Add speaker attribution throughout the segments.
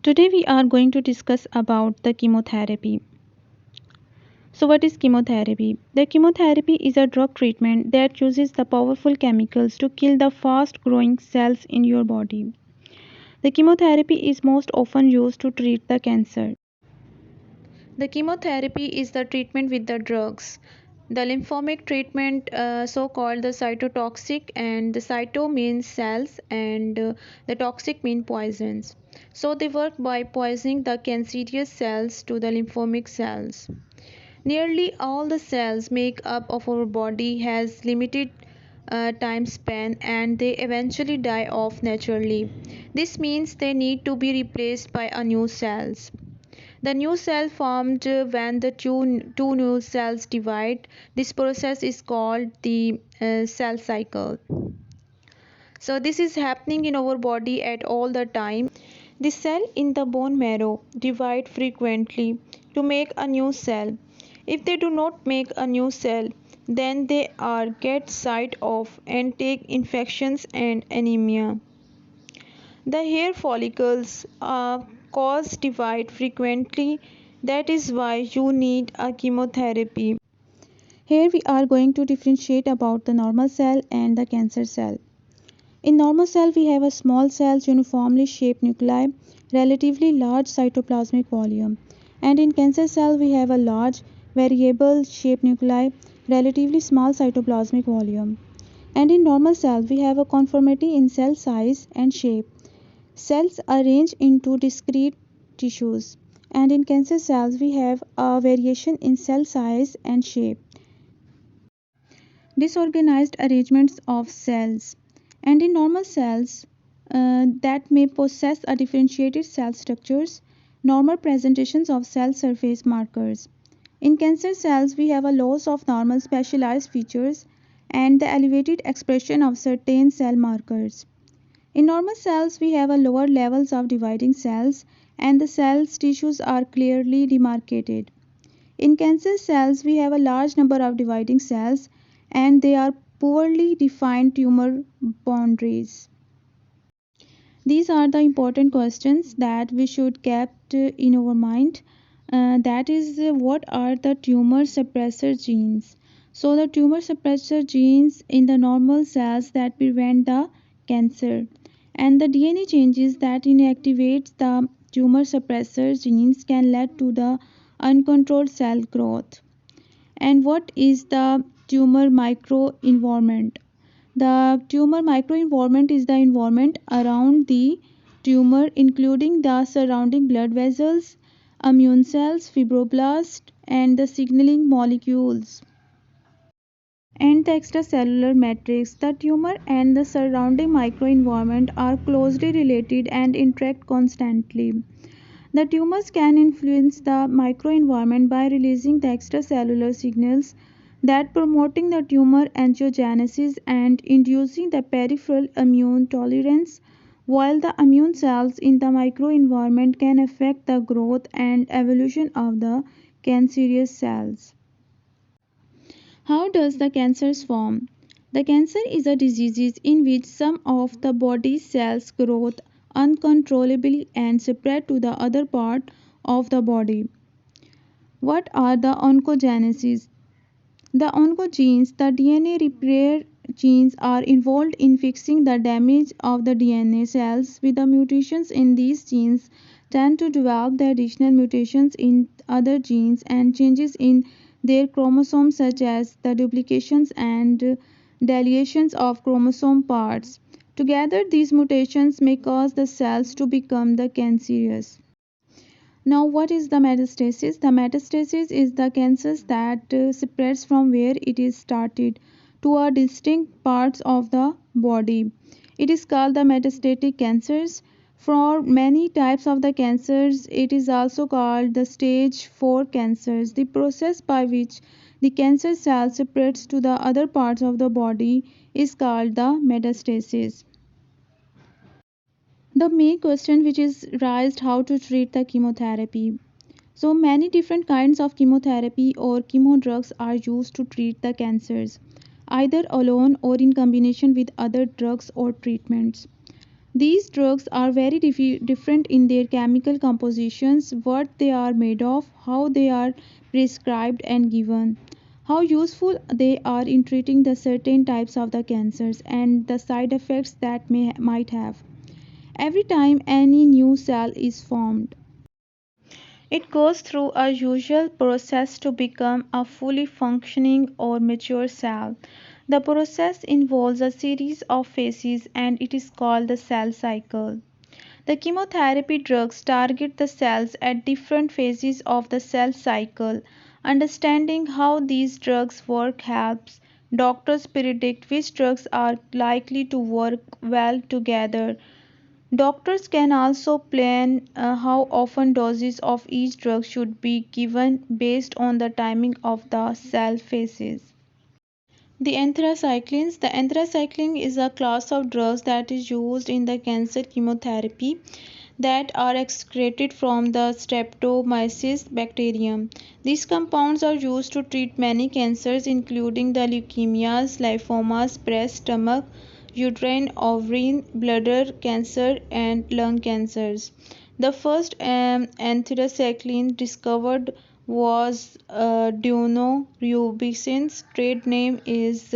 Speaker 1: Today we are going to discuss about the chemotherapy. So what is chemotherapy? The chemotherapy is a drug treatment that uses the powerful chemicals to kill the fast growing cells in your body. The chemotherapy is most often used to treat the cancer. The chemotherapy is the treatment with the drugs. The lymphomic treatment, so called the cytotoxic, and the cyto means cells, and the toxic mean poisons. So they work by poisoning the cancerous cells to the lymphomic cells. Nearly all the cells make up of our body has limited time span, and they eventually die off naturally. This means they need to be replaced by a new cells. The new cell formed when the two new cells divide. This process is called the cell cycle. So this is happening in our body at all the time. The cell in the bone marrow divide frequently to make a new cell. If they do not make a new cell, then they are get sight of and take infections and anemia. The hair follicles cause divide frequently. That is why you need a chemotherapy. Here we are going to differentiate about the normal cell and the cancer cell. In normal cell we have a small cells uniformly shaped nuclei, relatively large cytoplasmic volume. And in cancer cell we have a large variable shaped nuclei, relatively small cytoplasmic volume. And in normal cell we have a conformity in cell size and shape. Cells arrange into discrete tissues, and in cancer cells we have a variation in cell size and shape. Disorganized arrangements of cells, and in normal cells that may possess a differentiated cell structures, normal presentations of cell surface markers. In cancer cells we have a loss of normal specialized features and the elevated expression of certain cell markers. In normal cells, we have a lower levels of dividing cells, and the cells tissues are clearly demarcated. In cancer cells, we have a large number of dividing cells, and they are poorly defined tumor boundaries. These are the important questions that we should keep in our mind. That is, what are the tumor suppressor genes? So the tumor suppressor genes in the normal cells that prevent the cancer, and the DNA changes that inactivate the tumor suppressor genes can lead to the uncontrolled cell growth. And what is the tumor microenvironment? The tumor microenvironment is the environment around the tumor, including the surrounding blood vessels, immune cells, fibroblasts, and the signaling molecules. And the extracellular matrix. The tumor and the surrounding microenvironment are closely related and interact constantly. The tumors can influence the microenvironment by releasing the extracellular signals that promoting the tumor angiogenesis and inducing the peripheral immune tolerance, while the immune cells in the microenvironment can affect the growth and evolution of the cancerous cells. How does the cancer form? The cancer is a disease in which some of the body's cells grow uncontrollably and spread to the other part of the body. What are the oncogenesis? The oncogenes, the DNA repair genes, are involved in fixing the damage of the DNA cells. With the mutations in these genes tend to develop the additional mutations in other genes and changes in their chromosomes, such as the duplications and deletions of chromosome parts. Together these mutations may cause the cells to become the cancerous. Now, what is the metastasis? The metastasis is the cancer that spreads from where it is started to a distinct parts of the body. It is called the metastatic cancers. For many types of the cancers, it is also called the stage 4 cancers. The process by which the cancer cell spreads to the other parts of the body is called the metastasis. The main question which is raised, how to treat the chemotherapy. So many different kinds of chemotherapy or chemo drugs are used to treat the cancers, either alone or in combination with other drugs or treatments. These drugs are very different in their chemical compositions, what they are made of, how they are prescribed and given, how useful they are in treating the certain types of the cancers, and the side effects that might have. Every time any new cell is formed, it goes through a usual process to become a fully functioning or mature cell. The process involves a series of phases and it is called the cell cycle. The chemotherapy drugs target the cells at different phases of the cell cycle. Understanding how these drugs work helps doctors predict which drugs are likely to work well together. Doctors can also plan how often doses of each drug should be given based on the timing of the cell phases. The anthracyclines. The anthracycline is a class of drugs that is used in the cancer chemotherapy that are excreted from the Streptomyces bacterium. These compounds are used to treat many cancers including the leukemias, lymphomas, breast, stomach, uterine, ovarian, bladder cancer and lung cancers. The first anthracycline discovered was Deonorubicins. Trade name is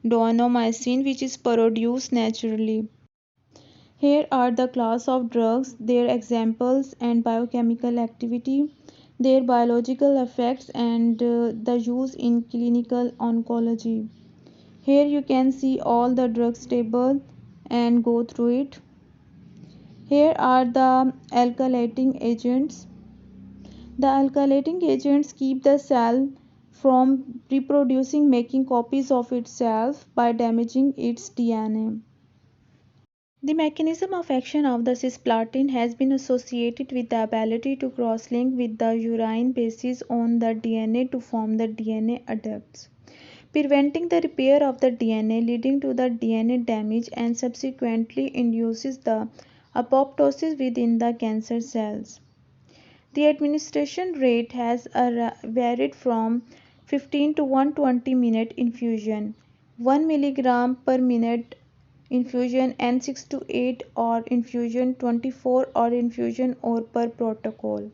Speaker 1: Donomycin, which is produced naturally. Here are the class of drugs, their examples and biochemical activity, their biological effects and the use in clinical oncology. Here you can see all the drugs table and go through it. Here are the alkylating agents. The alkylating agents keep the cell from reproducing, making copies of itself by damaging its DNA. The mechanism of action of the cisplatin has been associated with the ability to cross-link with the urine bases on the DNA to form the DNA adducts, preventing the repair of the DNA, leading to the DNA damage and subsequently induces the apoptosis within the cancer cells. The administration rate has varied from 15 to 120-minute infusion, 1 milligram per minute infusion and 6 to 8 or infusion 24 or infusion or per protocol.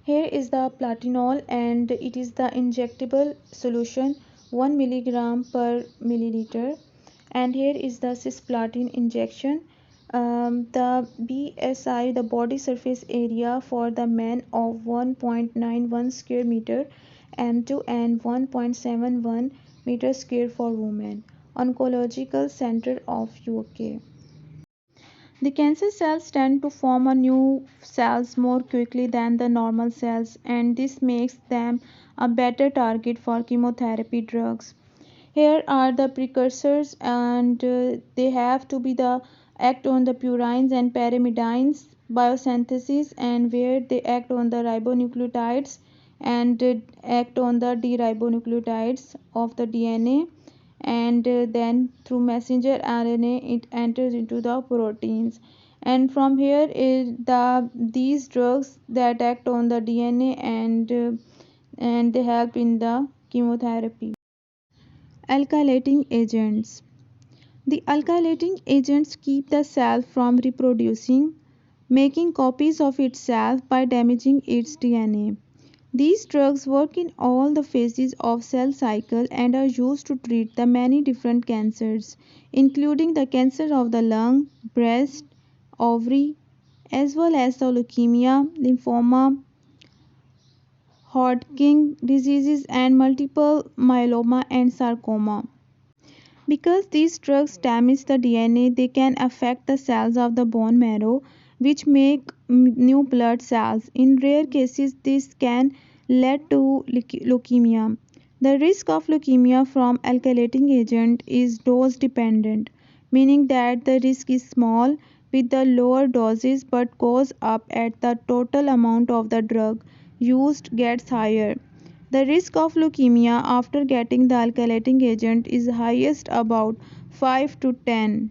Speaker 1: Here is the platinol and it is the injectable solution 1 milligram per milliliter, and here is the cisplatin injection. The BSI, the body surface area for the men of 1.91 square meter and 1.71 meter square for women. Oncological Center of UK. The cancer cells tend to form a new cells more quickly than the normal cells, and this makes them a better target for chemotherapy drugs. Here are the precursors, and they have to be the act on the purines and pyrimidines biosynthesis, and where they act on the ribonucleotides and act on the deribonucleotides of the DNA, and then through messenger RNA it enters into the proteins, and from here these drugs that act on the DNA and they help in the chemotherapy. Alkylating agents. The alkylating agents keep the cell from reproducing, making copies of itself by damaging its DNA. These drugs work in all the phases of cell cycle and are used to treat the many different cancers, including the cancer of the lung, breast, ovary, as well as the leukemia, lymphoma, Hodgkin diseases, and multiple myeloma and sarcoma. Because these drugs damage the DNA, they can affect the cells of the bone marrow, which make new blood cells. In rare cases, this can lead to leukemia. The risk of leukemia from alkylating agent is dose dependent, meaning that the risk is small with the lower doses but goes up as the total amount of the drug used gets higher. The risk of leukemia after getting the alkylating agent is highest about 5 to 10.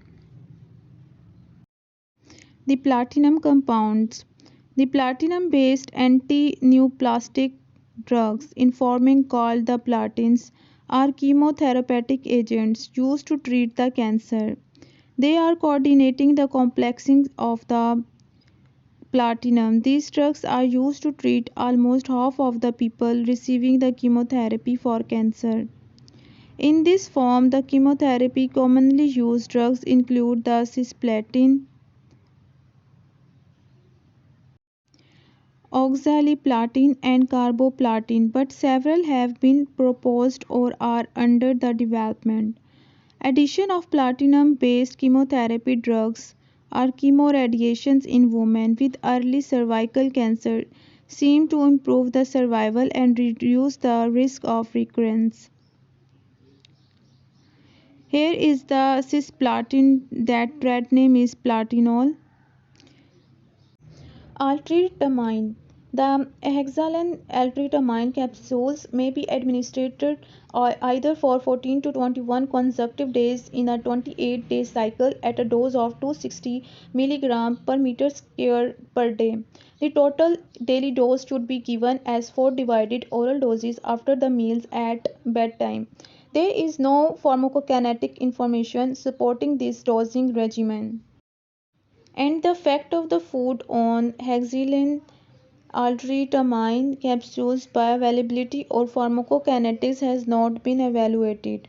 Speaker 1: The platinum compounds. The platinum based anti-neoplastic drugs, informing called the platins, are chemotherapeutic agents used to treat the cancer. They are coordinating the complexing of the platinum. These drugs are used to treat almost half of the people receiving the chemotherapy for cancer. In this form, the chemotherapy commonly used drugs include the cisplatin, oxaliplatin, and carboplatin, but several have been proposed or are under the development. Addition of platinum-based chemotherapy drugs or chemoradiations in women with early cervical cancer seem to improve the survival and reduce the risk of recurrence. Here is the cisplatin, that trade name is platinol. Altritamine. The hexavalent altritamine capsules may be administered either for 14 to 21 consecutive days in a 28-day cycle at a dose of 260 mg per meter square per day. The total daily dose should be given as 4 divided oral doses after the meals at bedtime. There is no pharmacokinetic information supporting this dosing regimen. And the effect of the food on hexylene altritamine capsules bioavailability or pharmacokinetics has not been evaluated.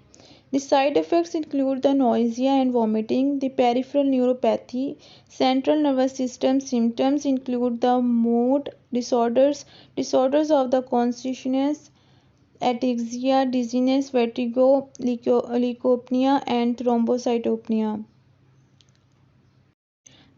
Speaker 1: The side effects include the nausea and vomiting, the peripheral neuropathy, central nervous system symptoms include the mood disorders, disorders of the consciousness, ataxia, dizziness, vertigo, leukopenia, and thrombocytopenia.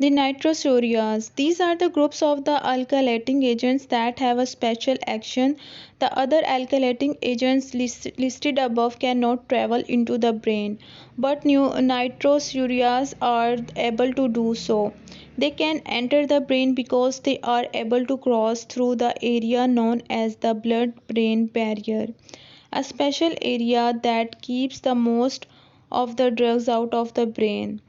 Speaker 1: The nitrosurias. These are the groups of the alkylating agents that have a special action. The other alkylating agents listed above cannot travel into the brain, but nitrosurias are able to do so. They can enter the brain because they are able to cross through the area known as the blood-brain barrier, a special area that keeps the most of the drugs out of the brain.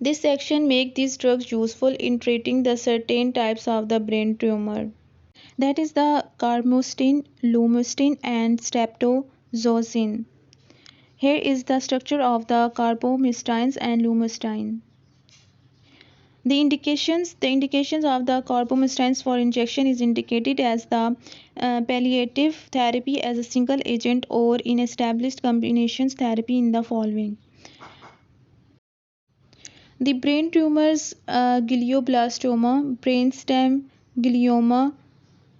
Speaker 1: This action makes these drugs useful in treating the certain types of the brain tumor. That is the carmustine, lomustine, and streptozotocin. Here is the structure of the carbamystines and lomustine. The indications of the carbamystines for injection is indicated as the palliative therapy as a single agent or in established combinations therapy in the following. The brain tumors glioblastoma, brainstem glioma,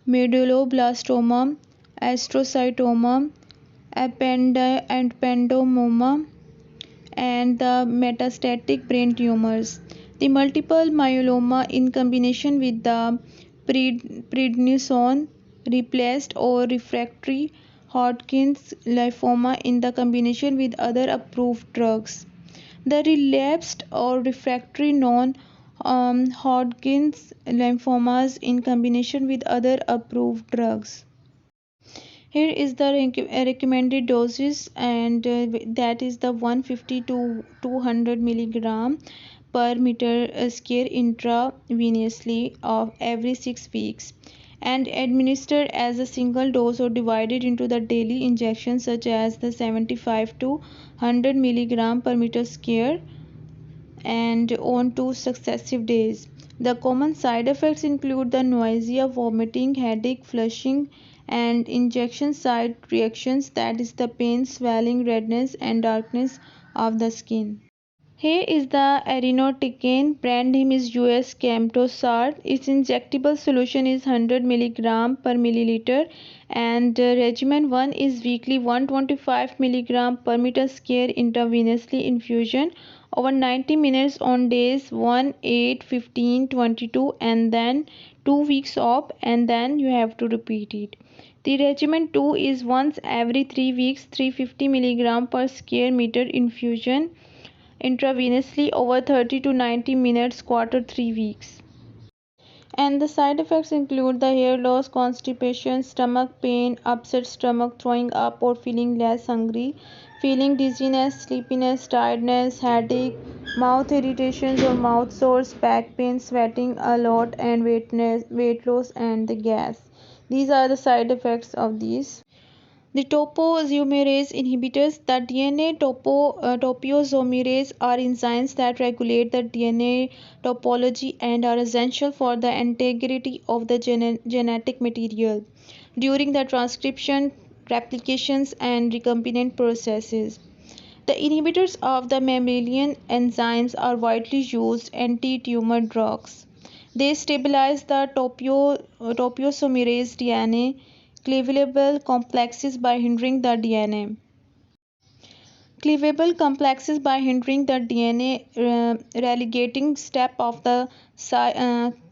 Speaker 1: medulloblastoma, astrocytoma, ependymoma, and the metastatic brain tumors. The multiple myeloma in combination with the prednisone replaced or refractory Hodgkin's lymphoma in the combination with other approved drugs. The relapsed or refractory non-Hodgkin's lymphomas in combination with other approved drugs. Here is the recommended doses, and that is the 150 to 200 milligram per meter square intravenously of every 6 weeks, and administered as a single dose or divided into the daily injections such as the 75 to 100 milligram per meter square and on 2 successive days. The common side effects include the nausea, vomiting, headache, flushing, and injection site reactions, that is the pain, swelling, redness, and darkness of the skin. Here is the irinotecan, brand name is US Camtosart. Its injectable solution is 100 milligram per milliliter, and regimen 1 is weekly 125 milligram per meter square intravenously infusion over 90 minutes on days 1, 8, 15, 22, and then 2 weeks off, and then you have to repeat it. The regimen 2 is once every 3 weeks 350 milligram per square meter infusion intravenously over 30 to 90 minutes quarter 3 weeks. And the side effects include the hair loss, constipation, stomach pain, upset stomach, throwing up or feeling less hungry, feeling dizziness, sleepiness, tiredness, headache, mouth irritations or mouth sores, back pain, sweating a lot, and weight loss and the gas. These are the side effects of these. The topoisomerase inhibitors, the topoisomerase are enzymes that regulate the DNA topology and are essential for the integrity of the genetic material during the transcription, replications, and recombinant processes. The inhibitors of the mammalian enzymes are widely used anti-tumor drugs. They stabilize the topoisomerase DNA cleavable complexes by hindering the DNA cleavable complexes by hindering the DNA relegating step of the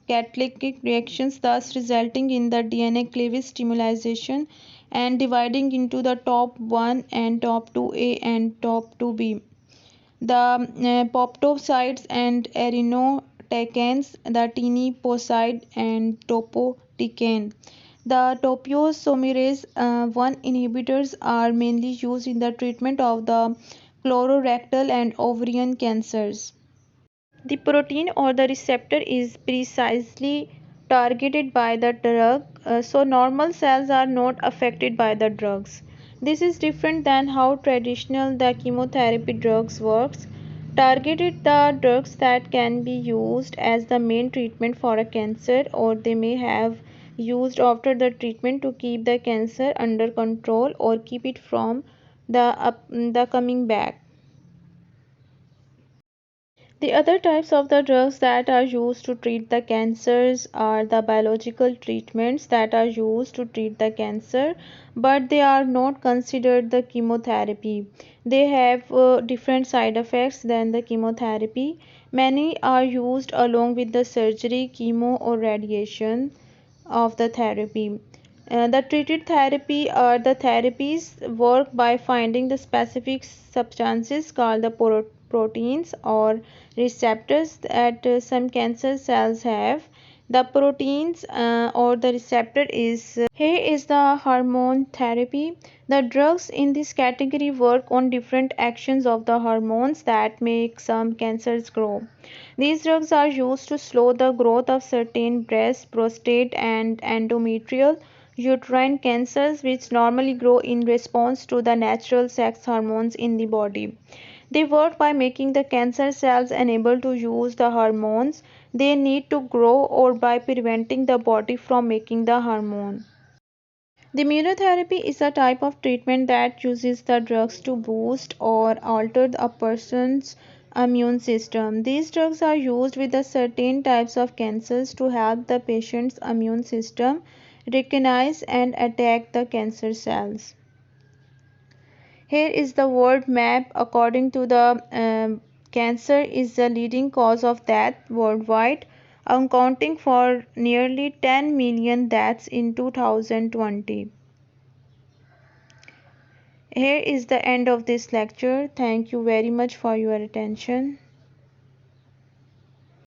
Speaker 1: catalytic reactions, thus resulting in the DNA cleavage stimulation and dividing into the top 1 and top 2A and top 2B. The peptosides and irinotecanes, the tiniposide and topotecane. The topoisomerase 1 inhibitors are mainly used in the treatment of the colorectal and ovarian cancers. The protein or the receptor is precisely targeted by the drug, so normal cells are not affected by the drugs. This is different than how traditional the chemotherapy drugs works. Targeted the drugs that can be used as the main treatment for a cancer, or they may have used after the treatment to keep the cancer under control or keep it from the coming back. The other types of the drugs that are used to treat the cancers are the biological treatments that are used to treat the cancer, but they are not considered the chemotherapy. They have different side effects than the chemotherapy. Many are used along with the surgery, chemo, or radiation of the therapy. The treated therapy or the therapies work by finding the specific substances called the proteins or receptors that some cancer cells have. The proteins or the receptor is here is the hormone therapy. The drugs in this category work on different actions of the hormones that make some cancers grow. These drugs are used to slow the growth of certain breast, prostate, and endometrial uterine cancers, which normally grow in response to the natural sex hormones in the body. They work by making the cancer cells unable to use the hormones they need to grow, or by preventing the body from making the hormone. The immunotherapy is a type of treatment that uses the drugs to boost or alter a person's immune system. These drugs are used with the certain types of cancers to help the patient's immune system recognize and attack the cancer cells. Here is the world map. According to the cancer is the leading cause of death worldwide, accounting for nearly 10 million deaths in 2020. Here is the end of this lecture. Thank you very much for your attention.